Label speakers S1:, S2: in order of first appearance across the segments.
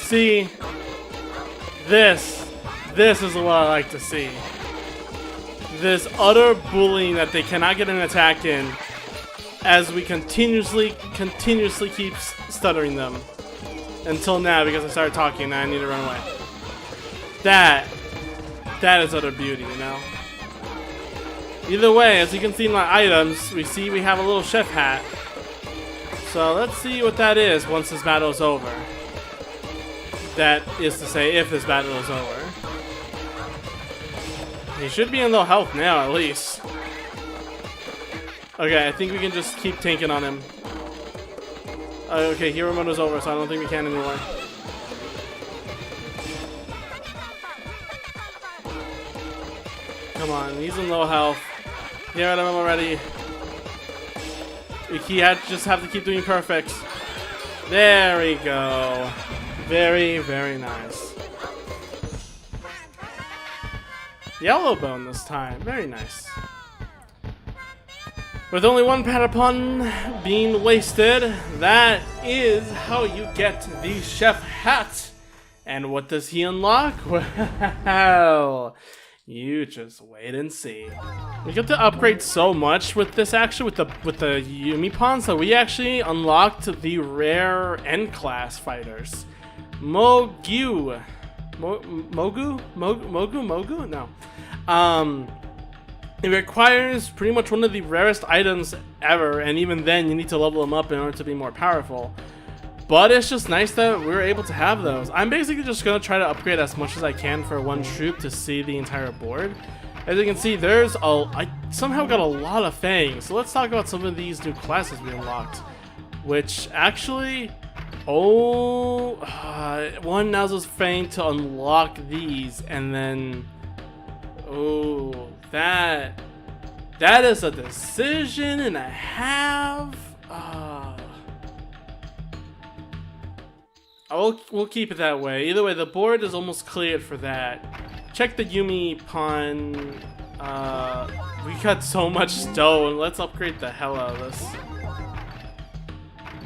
S1: See, this is what I like to see. This utter bullying that they cannot get an attack in, as we continuously keep stuttering them. Until now, because I started talking and I need to run away. That is utter beauty, you know? Either way, as you can see in my items, we have a little chef hat. So let's see what that is once this battle is over. That is to say, if this battle is over. He should be in low health now, at least. Okay, I think we can just keep tanking on him. Okay, hero mode is over, so I don't think we can anymore. Come on, he's in low health. Get rid of him already. We just have to keep doing perfect. There we go. Very, very nice. Yellow bone this time. Very nice. With only one Patapon being wasted, that is how you get the chef hat. And what does he unlock? Well, you just wait and see. We get to upgrade so much with this actually, with the Yumi-pon, so we actually unlocked the rare N class fighters. Mogu? No. It requires pretty much one of the rarest items ever, and even then you need to level them up in order to be more powerful. But it's just nice that we're able to have those. I'm basically just going to try to upgrade as much as I can for one troop to see the entire board. As you can see, I somehow got a lot of things. So let's talk about some of these new classes we unlocked. Which actually, one now's Fang to unlock these, and then, that is a decision and a half. We'll keep it that way. Either way, the board is almost cleared for that. Check the Yumi-pon. We got so much stone. Let's upgrade the hell out of this.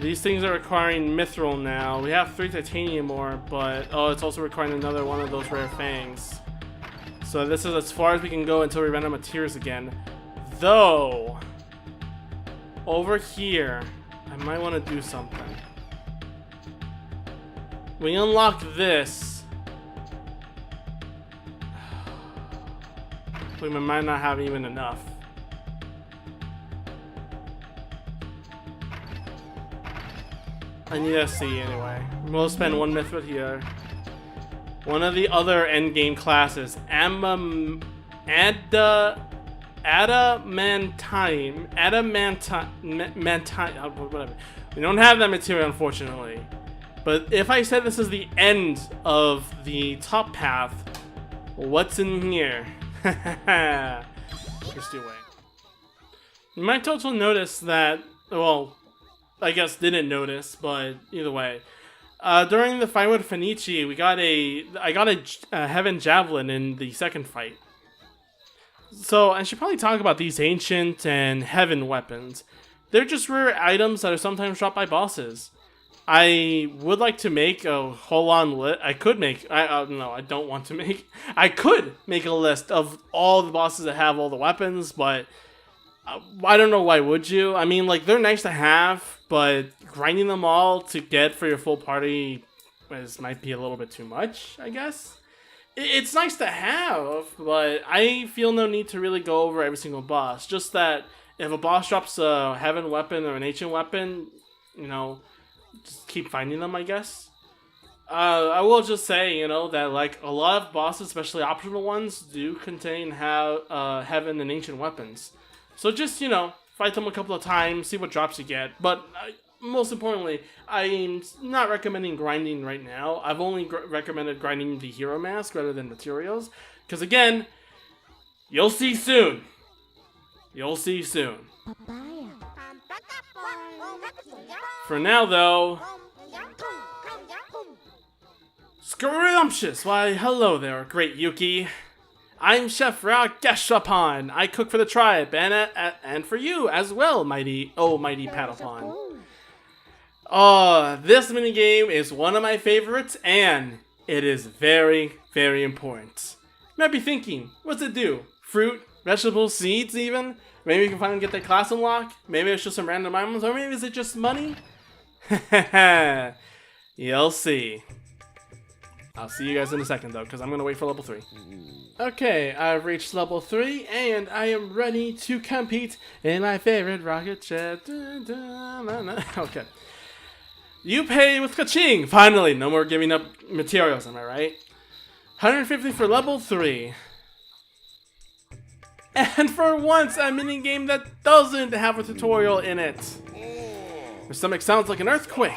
S1: These things are requiring mithril now. We have 3 titanium more, but it's also requiring another one of those rare fangs. So this is as far as we can go until we run out of tears again. Though, over here, I might want to do something. We unlock this. We might not have even enough. I need to see anyway. We'll spend 1 mithril here. One of the other endgame classes, adamantine. Whatever. We don't have that material, unfortunately. But if I said this is the end of the top path, what's in here? Just away. You might also notice that, well, I guess didn't notice, but either way. During the fight with Fenichi, I got a Heaven Javelin in the second fight. So I should probably talk about these ancient and heaven weapons. They're just rare items that are sometimes dropped by bosses. I would like to make a whole-on list. I could make. No, I don't want to make. I could make a list of all the bosses that have all the weapons, but I don't know why would you. I mean, like, they're nice to have, but grinding them all to get for your full party might be a little bit too much, I guess. It's nice to have, but I feel no need to really go over every single boss. Just that if a boss drops a heaven weapon or an ancient weapon, you know, just keep finding them, I guess. I will just say, that like a lot of bosses, especially optional ones, do contain heaven and ancient weapons. So just, fight them a couple of times, see what drops you get. But most importantly, I'm not recommending grinding right now. I've only recommended grinding the hero mask rather than materials. Because again, you'll see soon. You'll see soon. For now, though, scrumptious. Why, hello there, great Yuki. I'm Chef Patapon. I cook for the tribe and for you as well, mighty Patapon. Oh, this minigame is one of my favorites, and it is very, very important. You might be thinking, what's it do? Fruit, vegetables, seeds even? Maybe you can finally get that class unlock? Maybe it's just some random items, or maybe is it just money? You'll see. I'll see you guys in a second though, because I'm going to wait for level 3. Okay, I've reached level 3, and I am ready to compete in my favorite rocket jet. Okay. You pay with ka-ching! Finally, no more giving up materials, am I right? 150 for level 3. And for once, a minigame that doesn't have a tutorial in it. Your stomach sounds like an earthquake.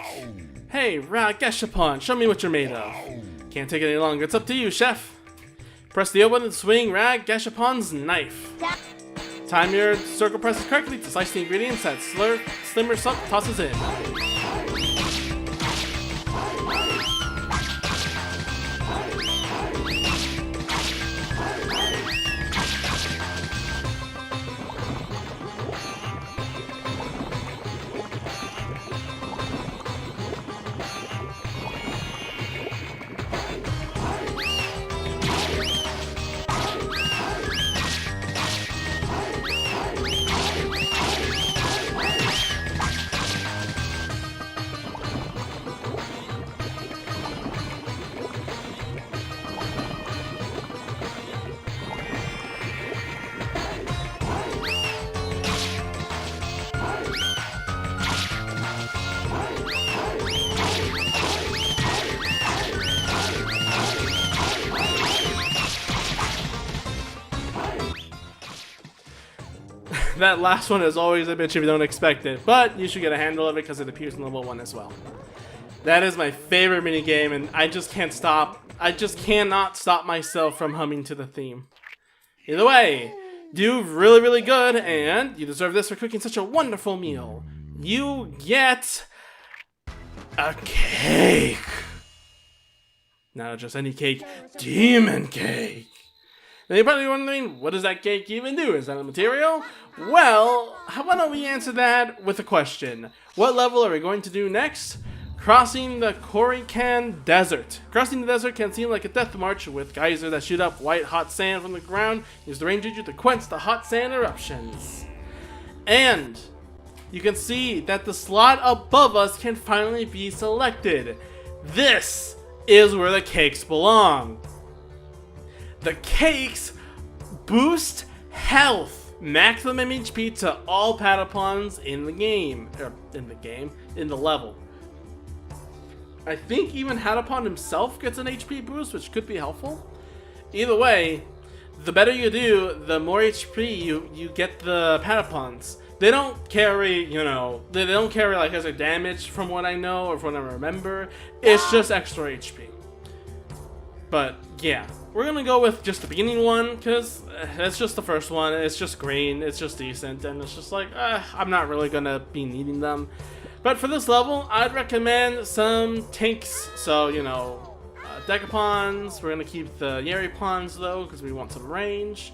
S1: Hey, Gashapon, show me what you're made of. Can't take it any longer, it's up to you, chef. Press the O button and swing Gashapon's knife. Time your circle presses correctly to slice the ingredients that Slimmer tosses in. That last one is always a bitch if you don't expect it, but you should get a handle of it because it appears in level 1 as well. That is my favorite minigame, and I just can't stop. I just cannot stop myself from humming to the theme. Either way, do really, really good, and you deserve this for cooking such a wonderful meal. You get a cake. Not just any cake, demon cake. Now you're probably wondering, what does that cake even do? Is that a material? Well, why don't we answer that with a question. What level are we going to do next? Crossing the Korikan Desert. Crossing the desert can seem like a death march with geysers that shoot up white hot sand from the ground. Use the rain juju to quench the hot sand eruptions. And you can see that the slot above us can finally be selected. This is where the cakes belong. The cakes boost health. Maximum HP to all Patapons in the game. In the level. I think even Patapon himself gets an HP boost, which could be helpful. Either way, the better you do, the more HP you get the Patapons. They don't carry, they don't carry like extra damage from what I know or from what I remember. It's just extra HP. But yeah, we're gonna go with just the beginning one because it's just the first one. It's just green, it's just decent, and it's just like, I'm not really gonna be needing them. But for this level, I'd recommend some tanks. So, Decapons. We're gonna keep the Yeripons though because we want some range.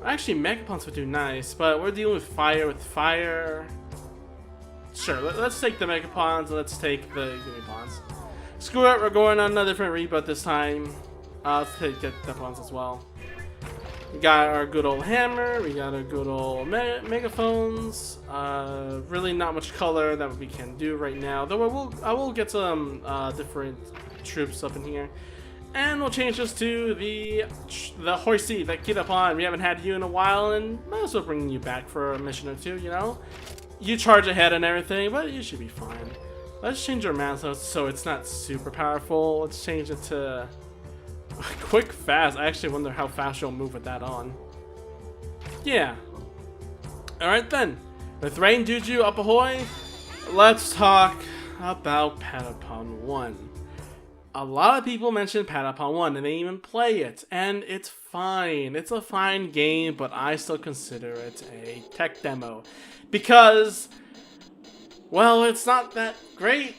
S1: Actually, Megapons would do nice, but we're dealing with fire. Sure, let's take the Megapons and let's take the Unipons. Screw it, we're going on a different reboot this time. Let's take Decapons as well. We got our good old hammer, we got our good old megaphones. Really not much color that we can do right now, though I will get some different troops up in here. And we'll change this to the horsey, the Patapon. We haven't had you in a while, and might as well bring you back for a mission or two, You charge ahead and everything, but you should be fine. Let's change our mana so it's not super powerful. Let's change it to quick fast. I actually wonder how fast you'll move with that on. Yeah. Alright then. With Rain Juju up ahoy, let's talk about Patapon 1. A lot of people mention Patapon 1 and they even play it, and it's fine. It's a fine game, but I still consider it a tech demo. Because, well, it's not that great.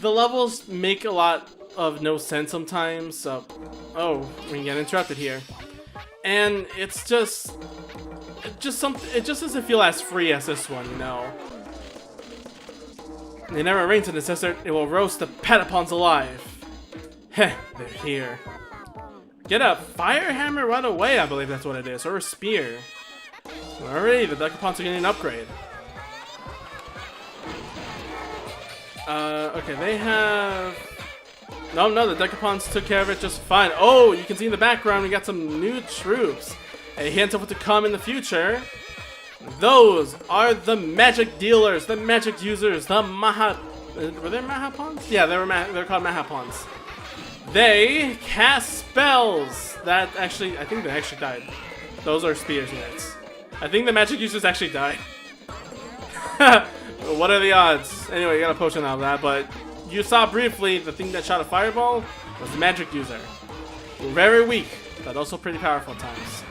S1: The levels make a lot of no sense sometimes, so... Oh, we get interrupted here. And it's just... It just doesn't feel as free as this one, It never rains in the desert. It will roast the Patapons alive. Heh, they're here. Get a fire hammer right away, I believe that's what it is, or a spear. Alright, the Decapons are getting an upgrade. Okay, they have... No, the Decapons took care of it just fine. Oh, you can see in the background we got some new troops. A hint of what to come in the future. Those are the magic dealers, the magic users, the were they Mahapons? Yeah, they're called Mahapons. They cast spells that actually, I think they actually died. Those are spears units. I think the magic users actually died. What are the odds? Anyway, you got a potion out of that, but you saw briefly the thing that shot a fireball was the magic user. Very weak, but also pretty powerful at times.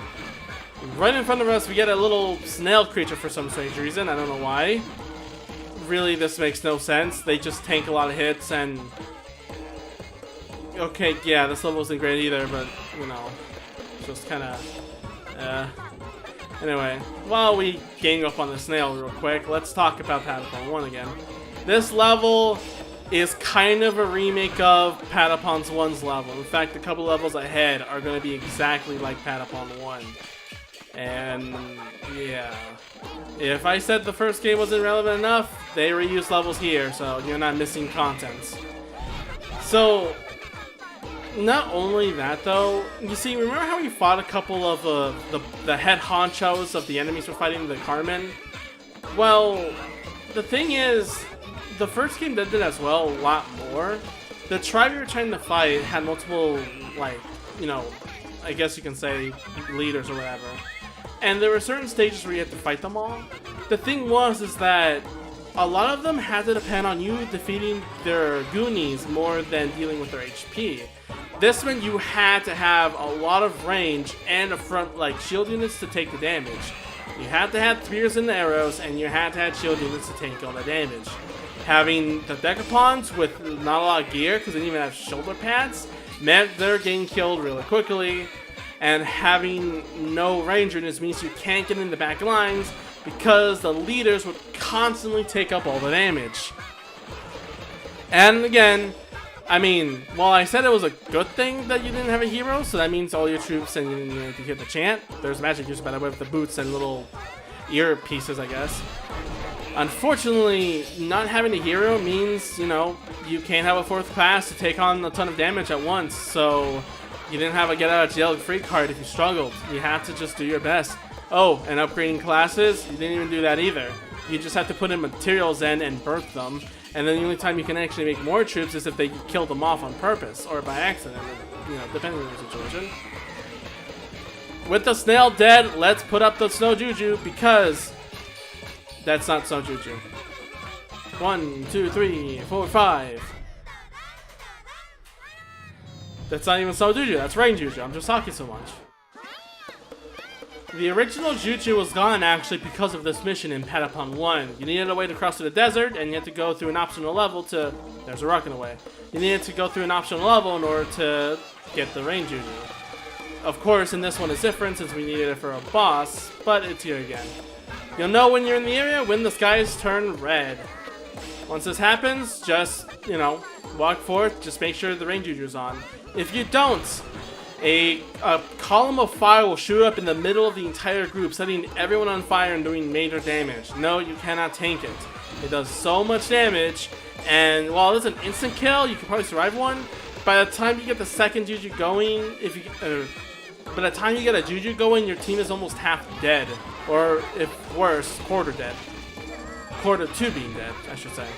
S1: Right in front of us, we get a little snail creature for some strange reason. I don't know why. Really, this makes no sense. They just tank a lot of hits and... Okay, yeah, this level isn't great either, but, you know, just kind of... Anyway, while we gang up on the snail real quick, let's talk about Patapon 1 again. This level is kind of a remake of Patapon 1's level. In fact, a couple levels ahead are going to be exactly like Patapon 1. And, yeah. If I said the first game wasn't relevant enough, they reused levels here, so you're not missing content. So... Not only that though, you see, remember how we fought a couple of the head honchos of the enemies we're fighting, the Carmen? Well, the thing is, the first game did it as well, a lot more. The tribe we were trying to fight had multiple, like, you know, I guess you can say leaders or whatever. And there were certain stages where you had to fight them all. The thing is that a lot of them had to depend on you defeating their goonies more than dealing with their HP. This meant you had to have a lot of range and a front, like, shield units to take the damage. You had to have spears and arrows, and you had to have shield units to take all the damage. Having the Decapons with not a lot of gear, because they didn't even have shoulder pads, meant they're getting killed really quickly. And having no range units means you can't get in the back lines, because the leaders would constantly take up all the damage. And again... I mean, while I said it was a good thing that you didn't have a hero, so that means all your troops and you didn't need to hear the chant. There's magic used by the way with the boots and little ear pieces, I guess. Unfortunately, not having a hero means, you know, you can't have a fourth class to take on a ton of damage at once, so you didn't have a get out of jail free card if you struggled. You had to just do your best. Oh, and upgrading classes, you didn't even do that either. You just have to put in materials in and birth them. And then the only time you can actually make more troops is if they kill them off on purpose or by accident, you know, depending on the situation. With the snail dead, let's put up the snow juju because that's not snow juju. 1, 2, 3, 4, 5. That's not even snow juju, that's rain juju. I'm just talking so much. The original Juju was gone actually because of this mission in Patapon 1. You needed a way to cross through the desert and you had to go through an optional level to... There's a rock in the way. You needed to go through an optional level in order to get the rain Juju. Of course, in this one it's different since we needed it for a boss, but it's here again. You'll know when you're in the area when the skies turn red. Once this happens, just, you know, walk forth, just make sure the rain Juju's on. If you don't, a column of fire will shoot up in the middle of the entire group, setting everyone on fire and doing major damage. No, you cannot tank it. It does so much damage, and while it is an instant kill, you can probably survive one. By the time you get the second Juju going, by the time you get a Juju going, your team is almost half dead, or if worse, quarter dead. Quarter to being dead, I should say.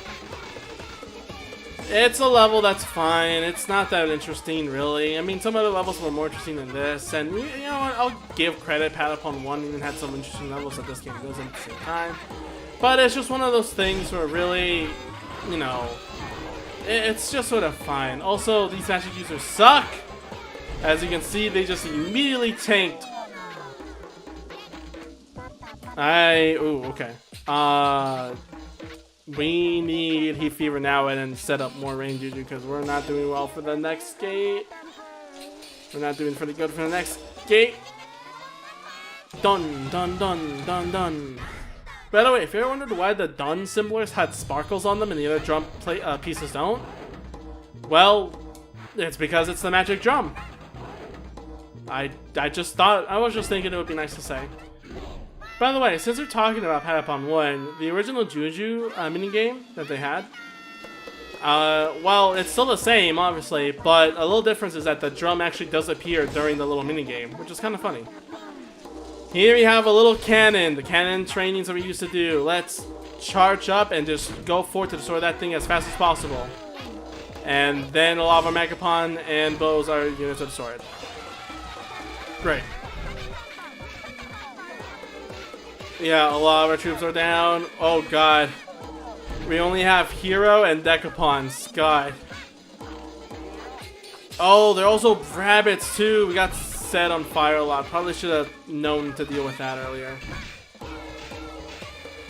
S1: It's a level that's fine. It's not that interesting, really. I mean, some other levels were more interesting than this, and you know what? I'll give credit. Patapon 1 even had some interesting levels that this game doesn't at the same time. But it's just one of those things where really, you know, it's just sort of fine. Also, these magic users suck. As you can see, they just immediately tanked. Ooh, okay. We need Heat Fever now and then set up more rain Juju because we're not doing well for the next gate. We're not doing pretty good for the next gate. Dun, dun, dun, dun, dun. By the way, if you ever wondered why the done symbols had sparkles on them and the other drum pieces don't, well, it's because it's the magic drum. I was just thinking it would be nice to say. By the way, since we're talking about Patapon 1, the original Juju minigame that they had, well, it's still the same, obviously, but a little difference is that the drum actually does appear during the little minigame, which is kind of funny. Here we have a little cannon, the cannon trainings that we used to do. Let's charge up and just go forward to destroy that thing as fast as possible. And then a lot of our Megapon and bows are units are destroyed. Great. Yeah, a lot of our troops are down. Oh god. We only have Hero and Decapons. God. Oh, they're also rabbits too. We got set on fire a lot. Probably should have known to deal with that earlier.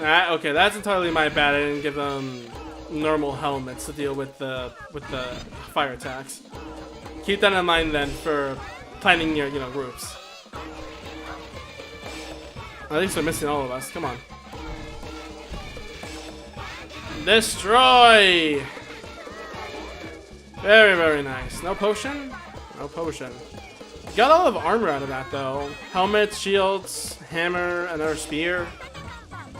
S1: Alright, okay, that's entirely my bad. I didn't give them normal helmets to deal with the fire attacks. Keep that in mind then for planning your, groups. At least they're missing all of us. Come on. Destroy! Very, very nice. No potion? No potion. Got a lot of armor out of that though. Helmets, shields, hammer, another spear.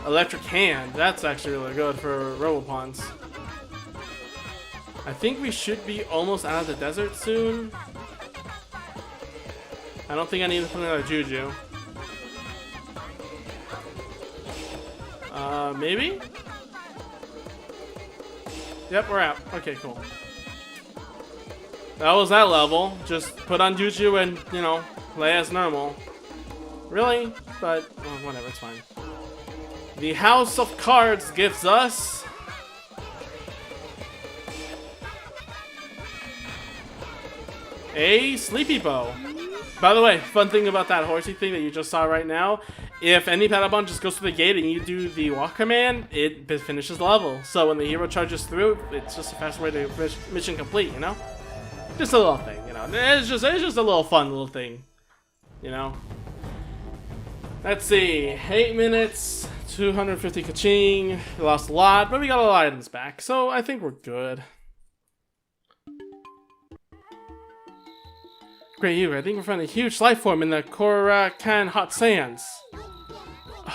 S1: Electric hand. That's actually really good for Robopons. I think we should be almost out of the desert soon. I don't think I need to put another Juju. Maybe? Yep, we're out. Okay, cool. That was that level. Just put on Juju and, play as normal. Really? But, whatever, it's fine. The House of Cards gives us... a Sleepy Bow. By the way, fun thing about that horsey thing that you just saw right now, if any Patapon just goes to the gate and you do the walk command, it finishes the level. So when the hero charges through, it's just a fast way to mission complete, Just a little thing, It's just a little fun little thing, Let's see, 8 minutes, 250 kaching. We lost a lot, but we got a lot of items back, so I think we're good. Great, you. I think we're finding a huge life form in the Korakan Hot Sands.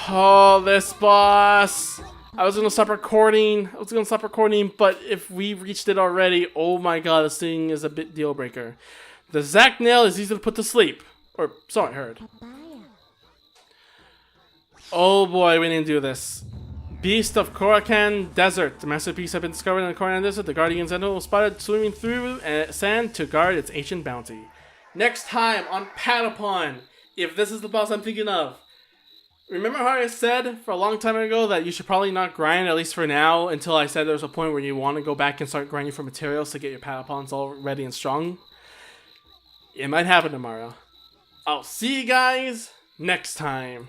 S1: Oh, this boss. I was gonna stop recording. But if we reached it already, oh my god, this thing is a bit deal breaker. The Zac Nail is easy to put to sleep. Or, so I heard. Oh boy, we didn't do this. Beast of Korakan Desert. The masterpiece has been discovered in the Korakan Desert. The Guardians Sentinel spotted swimming through sand to guard its ancient bounty. Next time on Patapon, if this is the boss I'm thinking of. Remember how I said for a long time ago that you should probably not grind, at least for now, until I said there's a point where you want to go back and start grinding for materials to get your Patapons all ready and strong? It might happen tomorrow. I'll see you guys next time.